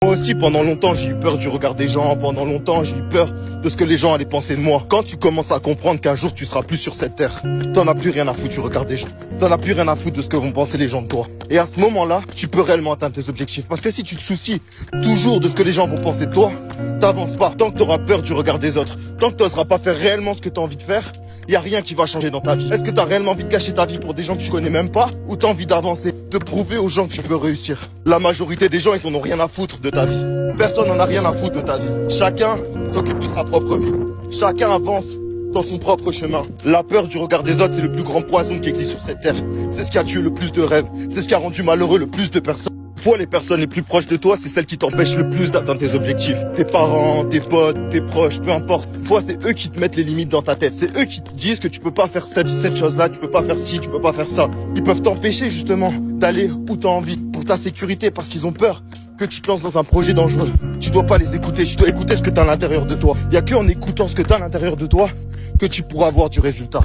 Moi aussi, pendant longtemps, j'ai eu peur du regard des gens. Pendant longtemps, j'ai eu peur de ce que les gens allaient penser de moi. Quand tu commences à comprendre qu'un jour, tu seras plus sur cette terre, t'en as plus rien à foutre du regard des gens. T'en as plus rien à foutre de ce que vont penser les gens de toi. Et à ce moment-là, tu peux réellement atteindre tes objectifs. Parce que si tu te soucies toujours de ce que les gens vont penser de toi, t'avances pas. Tant que t'auras peur du regard des autres, tant que t'oseras pas faire réellement ce que t'as envie de faire, y a rien qui va changer dans ta vie. Est-ce que t'as réellement envie de gâcher ta vie pour des gens que tu connais même pas? Ou t'as envie d'avancer, de prouver aux gens que tu peux réussir? La majorité des gens, ils en ont rien à foutre de ta vie. Personne n'en a rien à foutre de ta vie. Chacun s'occupe de sa propre vie. Chacun avance dans son propre chemin. La peur du regard des autres, c'est le plus grand poison qui existe sur cette terre. C'est ce qui a tué le plus de rêves. C'est ce qui a rendu malheureux le plus de personnes. Fois les personnes les plus proches de toi, c'est celles qui t'empêchent le plus d'atteindre tes objectifs. Tes parents, tes potes, tes proches, peu importe. Fois c'est eux qui te mettent les limites dans ta tête. C'est eux qui te disent que tu peux pas faire cette chose-là, tu peux pas faire ci, tu peux pas faire ça. Ils peuvent t'empêcher justement d'aller où t'as envie pour ta sécurité parce qu'ils ont peur que tu te lances dans un projet dangereux. Tu dois pas les écouter, tu dois écouter ce que t'as à l'intérieur de toi. Y a que en écoutant ce que t'as à l'intérieur de toi que tu pourras avoir du résultat.